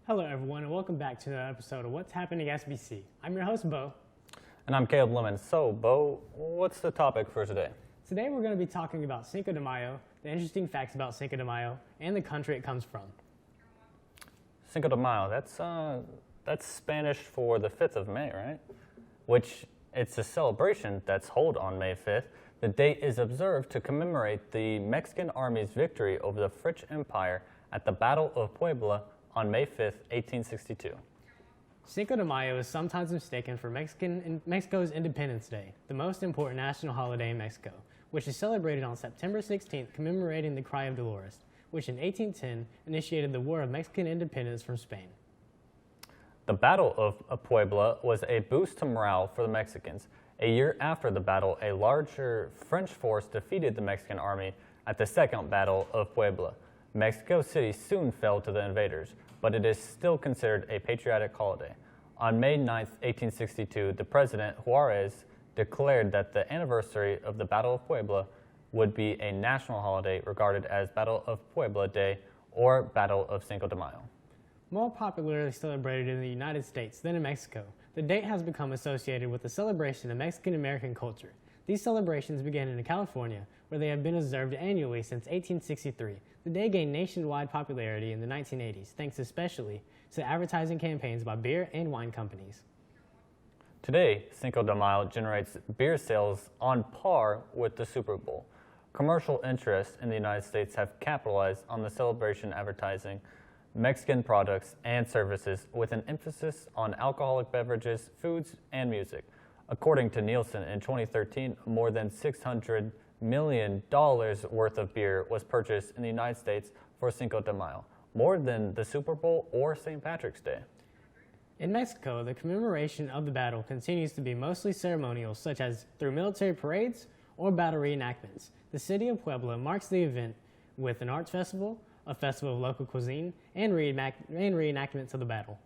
Hello everyone and welcome back to another episode of What's Happening SBC. I'm your host, Beau. And I'm Caleb Lemon. So, Beau, what's the topic for today? Today we're going to be talking about Cinco de Mayo, the interesting facts about Cinco de Mayo, and the country it comes from. Cinco de Mayo, that's Spanish for the 5th of May, right? Which it's a celebration that's held on May 5th. The date is observed to commemorate the Mexican Army's victory over the French Empire at the Battle of Puebla on May 5th, 1862. Cinco de Mayo is sometimes mistaken for Mexico's Independence Day, the most important national holiday in Mexico, which is celebrated on September 16th, commemorating the Cry of Dolores, which in 1810 initiated the War of Mexican Independence from Spain. The Battle of Puebla was a boost to morale for the Mexicans. A year after the battle, a larger French force defeated the Mexican army at the Second Battle of Puebla. Mexico City soon fell to the invaders, but it is still considered a patriotic holiday. On May 9, 1862, the President Juarez declared that the anniversary of the Battle of Puebla would be a national holiday regarded as Battle of Puebla Day or Battle of Cinco de Mayo. More popularly celebrated in the United States than in Mexico, the date has become associated with the celebration of Mexican-American culture. These celebrations began in California, where they have been observed annually since 1863. The day gained nationwide popularity in the 1980s, thanks especially to advertising campaigns by beer and wine companies. Today, Cinco de Mayo generates beer sales on par with the Super Bowl. Commercial interests in the United States have capitalized on the celebration advertising Mexican products and services with an emphasis on alcoholic beverages, foods, and music. According to Nielsen, in 2013, more than $600 million worth of beer was purchased in the United States for Cinco de Mayo, more than the Super Bowl or St. Patrick's Day. In Mexico, the commemoration of the battle continues to be mostly ceremonial, such as through military parades or battle reenactments. The city of Puebla marks the event with an arts festival, a festival of local cuisine, and reenactments of the battle.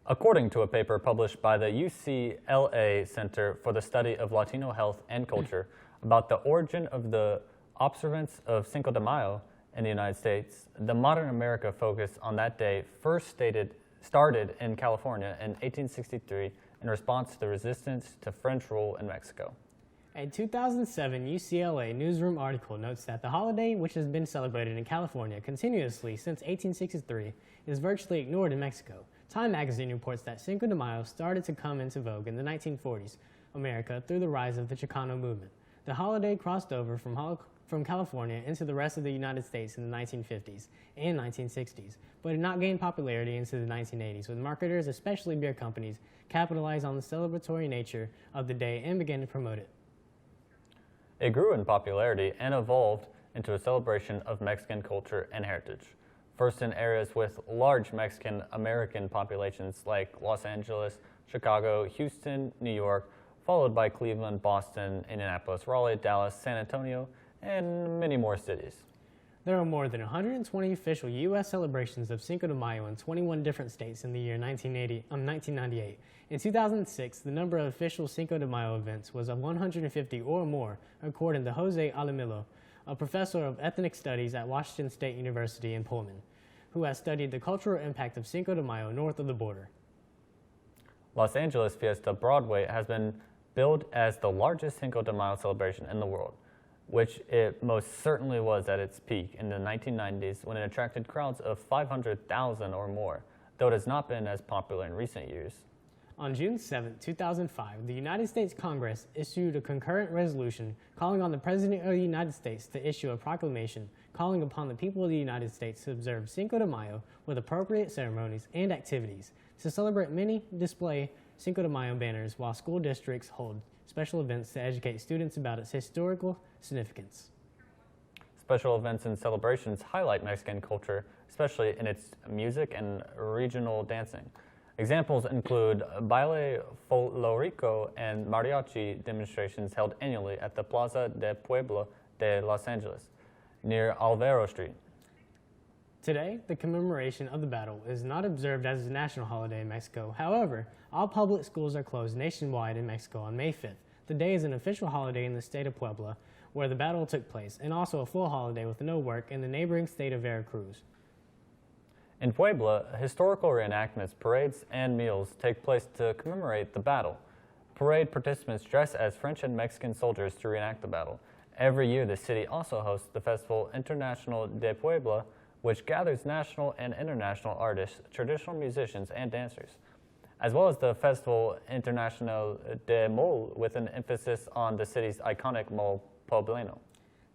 According to a paper published by the UCLA Center for the Study of Latino Health and Culture about the origin of the observance of Cinco de Mayo in the United States, the modern America focus on that day started in California in 1863 in response to the resistance to French rule in Mexico. A 2007 UCLA newsroom article notes that the holiday, which has been celebrated in California continuously since 1863, is virtually ignored in Mexico. Time magazine reports that Cinco de Mayo started to come into vogue in the 1940s America through the rise of the Chicano movement. The holiday crossed over from California into the rest of the United States in the 1950s and 1960s, but did not gain popularity into the 1980s, with marketers, especially beer companies, capitalized on the celebratory nature of the day and began to promote it. It grew in popularity and evolved into a celebration of Mexican culture and heritage. First in areas with large Mexican-American populations like Los Angeles, Chicago, Houston, New York, followed by Cleveland, Boston, Indianapolis, Raleigh, Dallas, San Antonio, and many more cities. There are more than 120 official U.S. celebrations of Cinco de Mayo in 21 different states in the year 1998. In 2006, the number of official Cinco de Mayo events was 150 or more, according to Jose Alamillo, a professor of ethnic studies at Washington State University in Pullman, who has studied the cultural impact of Cinco de Mayo north of the border. Los Angeles Fiesta Broadway has been billed as the largest Cinco de Mayo celebration in the world, which it most certainly was at its peak in the 1990s when it attracted crowds of 500,000 or more, though it has not been as popular in recent years. On June 7, 2005, the United States Congress issued a concurrent resolution calling on the President of the United States to issue a proclamation calling upon the people of the United States to observe Cinco de Mayo with appropriate ceremonies and activities, to celebrate many display Cinco de Mayo banners while school districts hold special events to educate students about its historical significance. Special events and celebrations highlight Mexican culture, especially in its music and regional dancing. Examples include baile folklorico and mariachi demonstrations held annually at the Plaza de Puebla de Los Angeles, near Alvaro Street. Today, the commemoration of the battle is not observed as a national holiday in Mexico. However, all public schools are closed nationwide in Mexico on May 5th. The day is an official holiday in the state of Puebla, where the battle took place, and also a full holiday with no work in the neighboring state of Veracruz. In Puebla, historical reenactments, parades, and meals take place to commemorate the battle. Parade participants dress as French and Mexican soldiers to reenact the battle. Every year, the city also hosts the festival International de Puebla, which gathers national and international artists, traditional musicians, and dancers, as well as the festival International de Mole, with an emphasis on the city's iconic mole poblano.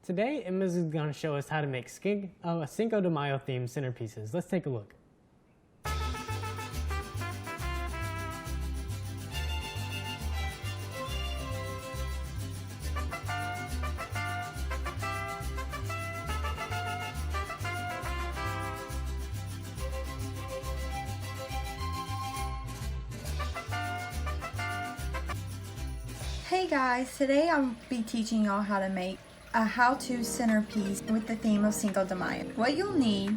Today, Emma's is going to show us how to make Cinco de Mayo themed centerpieces. Let's take a look. Hey guys, today I'll be teaching y'all how to make a how-to centerpiece with the theme of Cinco de Mayo. What you'll need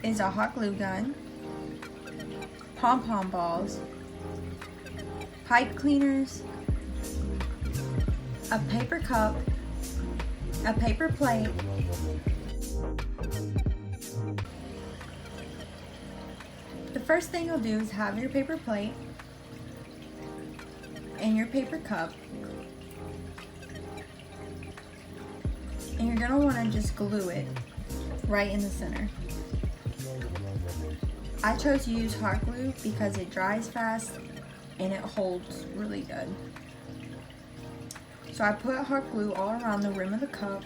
is a hot glue gun, pom-pom balls, pipe cleaners, a paper cup, a paper plate, the first thing you'll do is have your paper plate and your paper cup, and you're gonna want to just glue it right in the center. I chose to use hot glue because it dries fast and it holds really good. So I put hot glue all around the rim of the cup,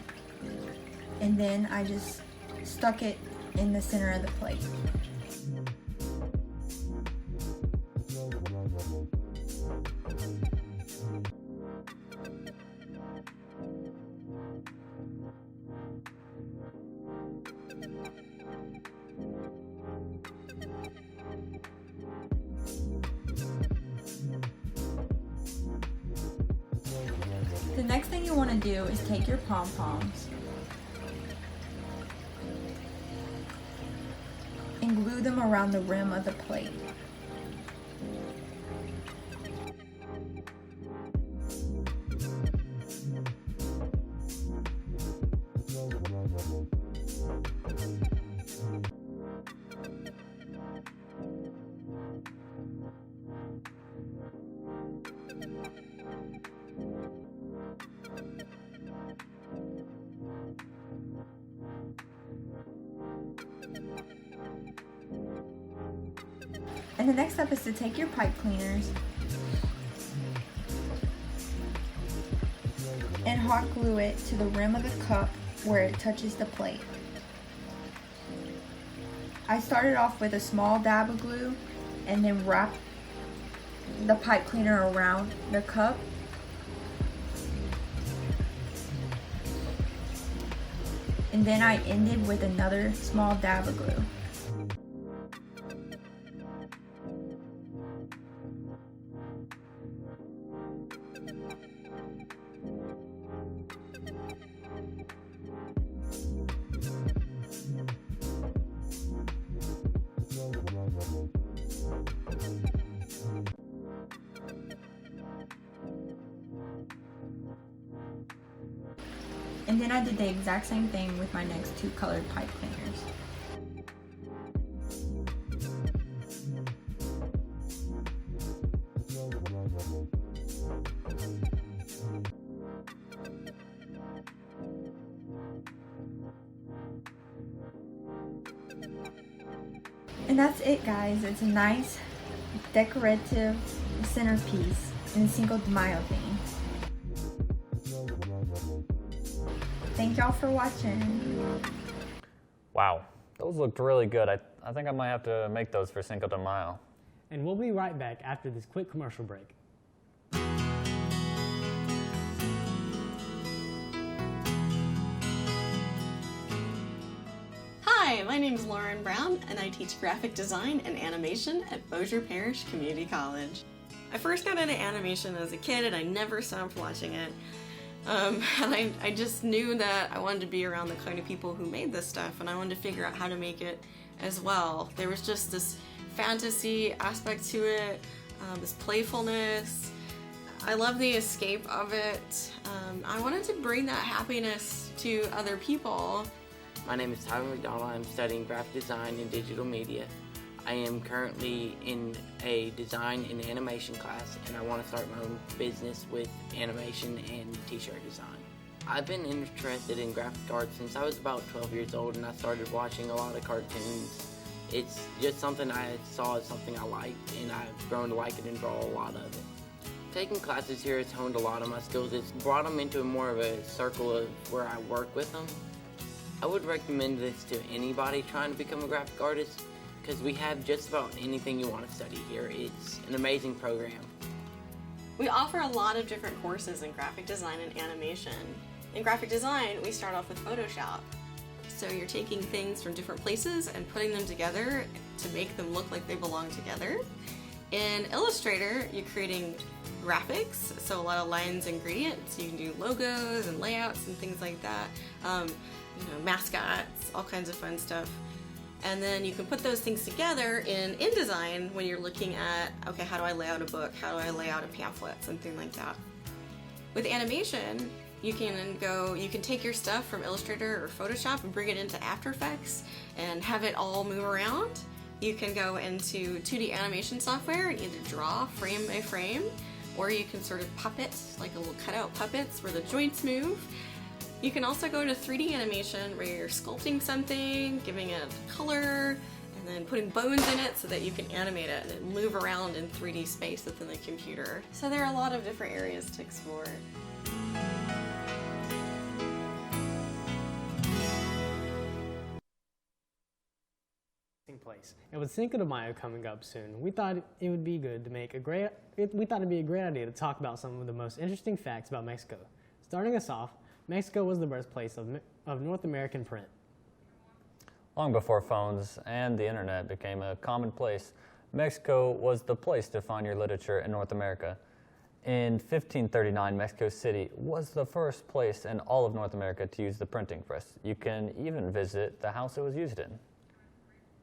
and then I just stuck it in the center of the plate. The next thing you want to do is take your pom-poms and glue them around the rim of the plate. And the next step is to take your pipe cleaners and hot glue it to the rim of the cup where it touches the plate. I started off with a small dab of glue and then wrapped the pipe cleaner around the cup. And then I ended with another small dab of glue. And then I did the exact same thing with my next two colored pipe cleaners. And that's it, guys. It's a nice decorative centerpiece in the Cinco de Mayo theme. Thank y'all for watching. Wow, those looked really good. I think I might have to make those for Cinco de Mayo. And we'll be right back after this quick commercial break. Hi, my name is Lauren Brown, and I teach graphic design and animation at Bossier Parish Community College. I first got into animation as a kid, and I never stopped watching it. And I just knew that I wanted to be around the kind of people who made this stuff, and I wanted to figure out how to make it as well. There was just this fantasy aspect to it, this playfulness. I love the escape of it. I wanted to bring that happiness to other people. My name is Tyler McDonald. I'm studying graphic design and digital media. I am currently in a design and animation class, and I want to start my own business with animation and t-shirt design. I've been interested in graphic arts since I was about 12 years old, and I started watching a lot of cartoons. It's just something I saw as something I liked, and I've grown to like it and draw a lot of it. Taking classes here has honed a lot of my skills. It's brought them into more of a circle of where I work with them. I would recommend this to anybody trying to become a graphic artist because we have just about anything you want to study here. It's an amazing program. We offer a lot of different courses in graphic design and animation. In graphic design, we start off with Photoshop. So you're taking things from different places and putting them together to make them look like they belong together. In Illustrator, you're creating graphics, so a lot of lines and gradients. You can do logos and layouts and things like that. Mascots, all kinds of fun stuff. And then you can put those things together in InDesign when you're looking at, okay, how do I lay out a book? How do I lay out a pamphlet? Something like that. With animation, you can take your stuff from Illustrator or Photoshop and bring it into After Effects and have it all move around. You can go into 2D animation software and either draw frame by frame, or you can sort of puppet, like a little cutout puppets where the joints move. You can also go into 3D animation where you're sculpting something, giving it color, and then putting bones in it so that you can animate it and then move around in 3D space within the computer. So there are a lot of different areas to explore. Place. And with Cinco de Mayo coming up soon, we thought it'd be a great idea to talk about some of the most interesting facts about Mexico. Starting us off, Mexico was the birthplace of North American print. Long before phones and the internet became a commonplace, Mexico was the place to find your literature in North America. In 1539, Mexico City was the first place in all of North America to use the printing press. You can even visit the house it was used in.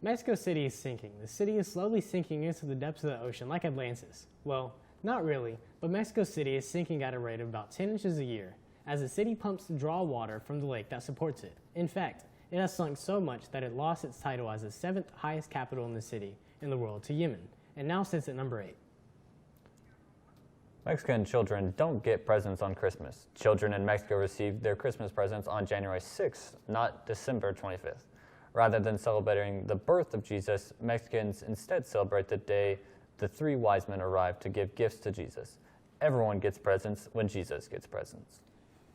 Mexico City is sinking. The city is slowly sinking into the depths of the ocean like Atlantis. Well, not really, but Mexico City is sinking at a rate of about 10 inches a year, as the city pumps to draw water from the lake that supports it. In fact, it has sunk so much that it lost its title as the 7th highest capital in the world to Yemen, and now sits at number 8. Mexican children don't get presents on Christmas. Children in Mexico receive their Christmas presents on January 6th, not December 25th. Rather than celebrating the birth of Jesus, Mexicans instead celebrate the day the 3 wise men arrived to give gifts to Jesus. Everyone gets presents when Jesus gets presents.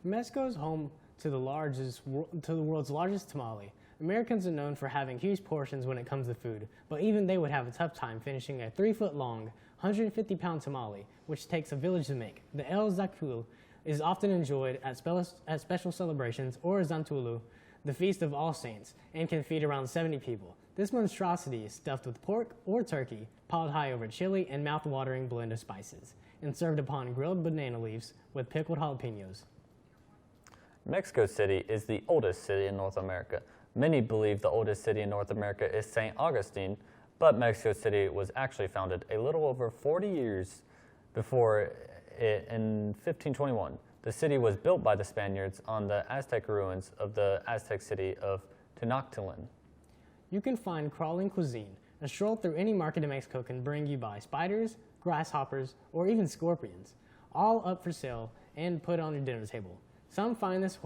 Mexico is home to the world's largest tamale. Americans are known for having huge portions when it comes to food, but even they would have a tough time finishing a 3-foot-long, 150-pound tamale, which takes a village to make. The El Zacul is often enjoyed at special celebrations or Zantulu, the Feast of All Saints, and can feed around 70 people. This monstrosity is stuffed with pork or turkey, piled high over chili and mouth-watering blend of spices, and served upon grilled banana leaves with pickled jalapenos. Mexico City is the oldest city in North America. Many believe the oldest city in North America is St. Augustine, but Mexico City was actually founded a little over 40 years before it in 1521. The city was built by the Spaniards on the Aztec ruins of the Aztec city of Tenochtitlan. You can find crawling cuisine. A stroll through any market in Mexico can bring you by spiders, grasshoppers, or even scorpions, all up for sale and put on your dinner table. Some find this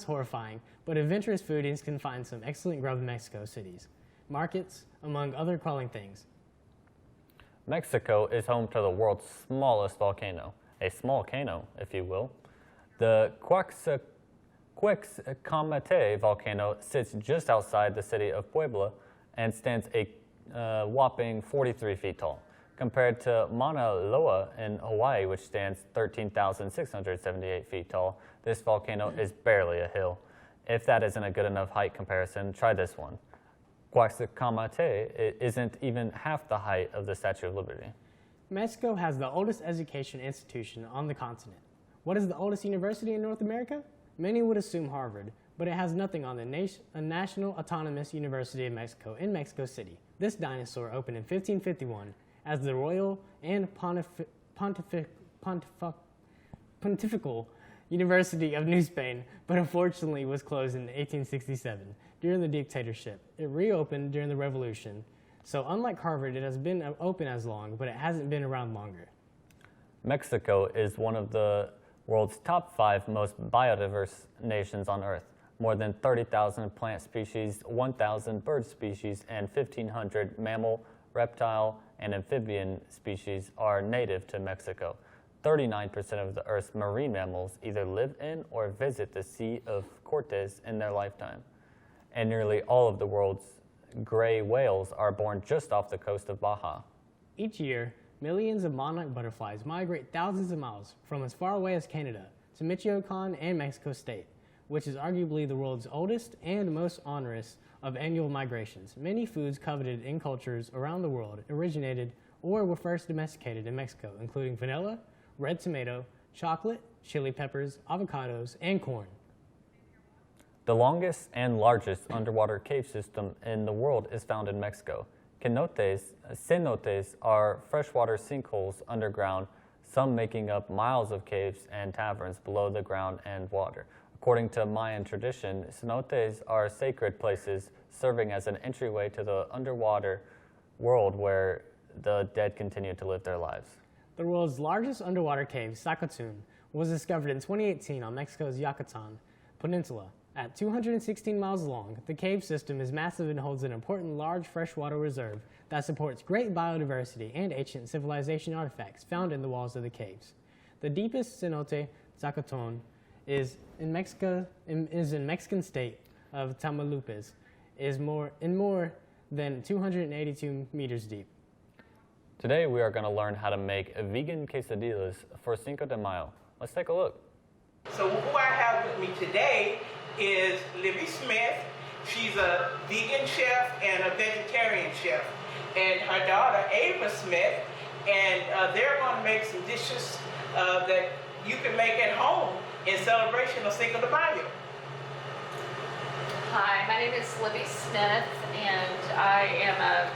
horrifying, but adventurous foodies can find some excellent grub in Mexico cities, markets, among other crawling things. Mexico is home to the world's smallest volcano. A small cano, if you will. The Quexcamate volcano sits just outside the city of Puebla and stands a whopping 43 feet tall. Compared to Mauna Loa in Hawaii, which stands 13,678 feet tall, this volcano is barely a hill. If that isn't a good enough height comparison, try this one. Quexcamate isn't even half the height of the Statue of Liberty. Mexico has the oldest education institution on the continent. What is the oldest university in North America? Many would assume Harvard, but it has nothing on the National Autonomous University of Mexico in Mexico City. This dinosaur opened in 1551 as the Royal and Pontifical University of New Spain, but unfortunately was closed in 1867 during the dictatorship. It reopened during the revolution. So unlike Harvard, it has been open as long, but it hasn't been around longer. Mexico is one of the world's top 5 most biodiverse nations on Earth. More than 30,000 plant species, 1,000 bird species, and 1,500 mammal, reptile, and amphibian species are native to Mexico. 39% of the Earth's marine mammals either live in or visit the Sea of Cortez in their lifetime. And nearly all of the world's gray whales are born just off the coast of Baja. Each year, millions of monarch butterflies migrate thousands of miles from as far away as Canada to Michoacan and Mexico State, which is arguably the world's oldest and most onerous of annual migrations. Many foods coveted in cultures around the world originated or were first domesticated in Mexico, including vanilla, red tomato, chocolate, chili peppers, avocados, and corn. The longest and largest underwater cave system in the world is found in Mexico. Cenotes are freshwater sinkholes underground, some making up miles of caves and caverns below the ground and water. According to Mayan tradition, cenotes are sacred places serving as an entryway to the underwater world where the dead continue to live their lives. The world's largest underwater cave, Zacatún, was discovered in 2018 on Mexico's Yucatan Peninsula. At 216 miles long, the cave system is massive and holds an important large freshwater reserve that supports great biodiversity and ancient civilization artifacts found in the walls of the caves. The deepest cenote, Zacatún, is in Mexican state of Tamaulipas, is more than 282 meters deep. Today we are going to learn how to make vegan quesadillas for Cinco de Mayo. Let's take a look. So who I have with me today is Libby Smith. She's a vegan chef and a vegetarian chef. And her daughter Ava Smith, and they're going to make some dishes that you can make at home in celebration of Cinco de Mayo. Hi, my name is Libby Smith, and I am a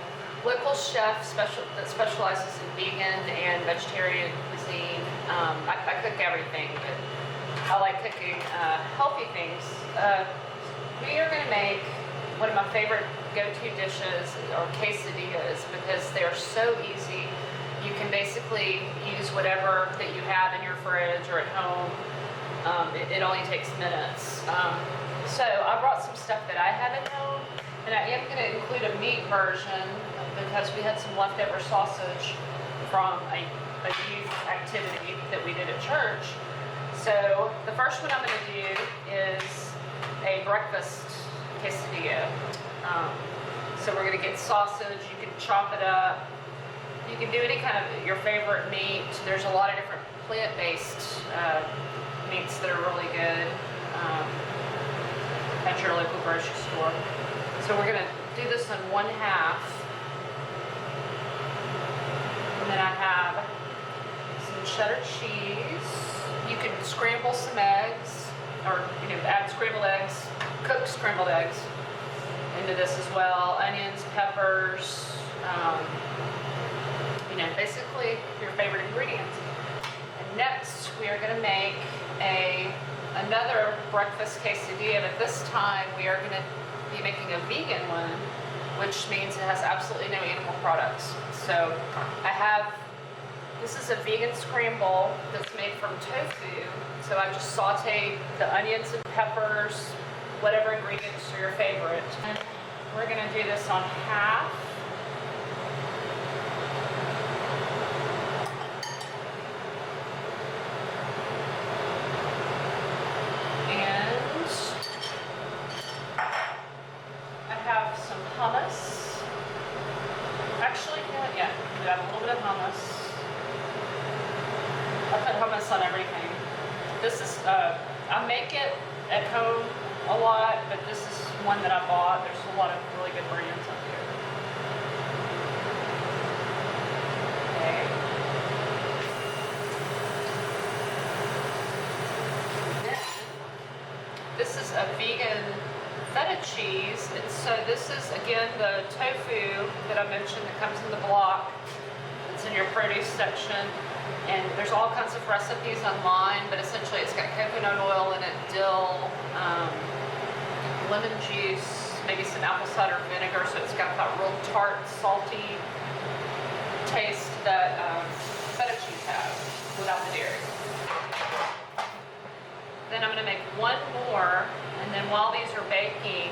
local chef that specializes in vegan and vegetarian cuisine. I cook everything, but I like cooking healthy things. We are going to make one of my favorite go-to dishes, or quesadillas, because they're so easy. You can basically use whatever that you have in your fridge or at home. It only takes minutes. So I brought some stuff that I have at home, and I am going to include a meat version because we had some leftover sausage from a youth activity that we did at church. So the first one I'm going to do is a breakfast quesadilla. So we're going to get sausage. You can chop it up. You can do any kind of your favorite meat. There's a lot of different plant-based meats that are really good at your local grocery store. So we're going to do this in 1/2. And then I have some cheddar cheese. You can scramble some eggs, or add scrambled eggs, cooked scrambled eggs into this as well. Onions, peppers, basically your favorite ingredients. And next we are going to make another breakfast quesadilla, but this time we are going to be making a vegan one, which means it has absolutely no animal products. So this is a vegan scramble that's made from tofu. So I've just sauteed the onions and peppers, whatever ingredients are your favorite. And we're going to do this on half. Hummus. Actually, yeah, we got a little bit of hummus. I put hummus on everything. This is, I make it at home a lot, but this is one that I bought. There's a lot of really good brands up here. Okay. Then, this is a vegan Feta cheese, and so this is again the tofu that I mentioned that comes in the block. It's in your produce section. And there's all kinds of recipes online, but essentially it's got coconut oil in it, dill, lemon juice, maybe some apple cider vinegar, so it's got that real tart, salty taste that feta cheese has without the dairy. Then I'm going to make one more, and then while these are baking,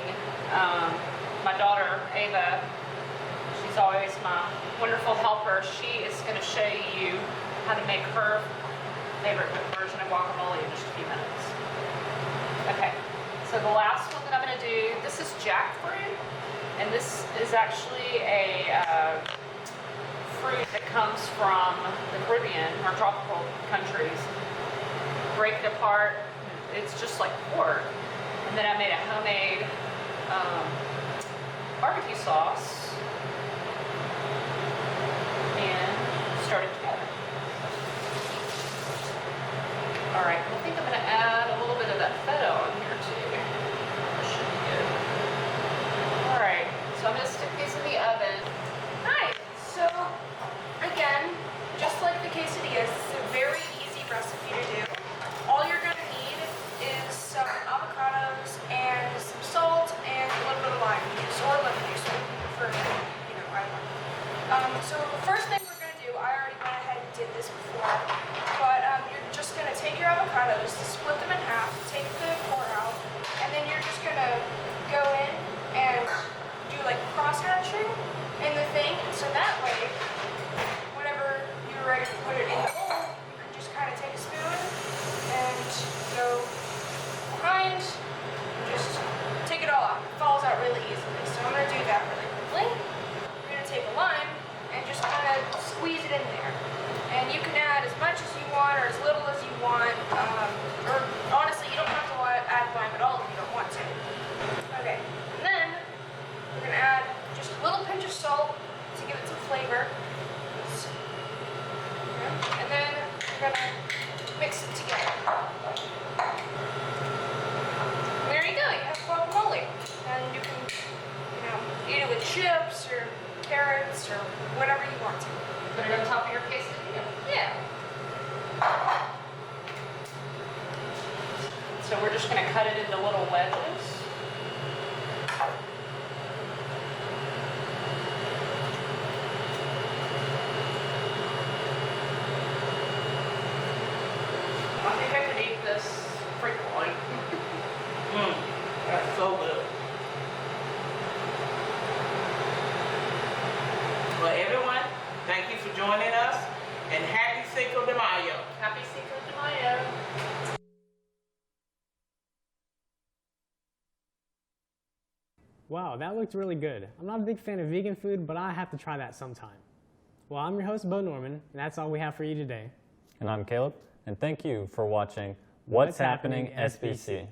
my daughter, Ava, she's always my wonderful helper. She is going to show you how to make her favorite version of guacamole in just a few minutes. Okay, so the last one that I'm going to do, this is jackfruit, and this is actually a fruit that comes from the Caribbean or tropical countries. Break it apart, it's just like pork. And then I made a homemade barbecue sauce and started together. All right, I think I'm going to add a little bit of that feta on here too. That should be good. All right, so I'm going to stick these in the oven. Hi. So, again, just like the quesadillas, it's a very easy recipe to do. All you're going to need is some avocados and some salt and a little bit of lime juice or lemon juice, so you prefer, either. So the first thing we're going to do, I already went ahead and did this before, but you're just going to take your avocados, split them in half, take the core out, and then you're just going to go in and do like cross-hatching in the thing, so that way, whenever you're ready to put it in the bowl, you can just kind of take a spoon and go behind, and just take it all out. It falls out really easily, so I'm going to do that really quickly. You're going to take a lime and just kind of squeeze it in there. And you can add as much as you want or as little as you want, or honestly, you don't have to add lime at all if you don't want to. Okay, and then we're going to add just a little pinch of salt to give it some flavor. And then we're going to mix it together. There you go, you have guacamole. And you can, eat it with chips or carrots or whatever you want to. Put it on top of your quesadilla. Yeah. So we're just going to cut it into little wedges. I think I could eat this frequently. That's so good. Well, everyone, thank you for joining us, and happy Cinco de Mayo. Happy Cinco de Mayo. Wow, that looked really good. I'm not a big fan of vegan food, but I have to try that sometime. Well, I'm your host, Beau Norman, and that's all we have for you today. And I'm Caleb, and thank you for watching What's Happening SBC.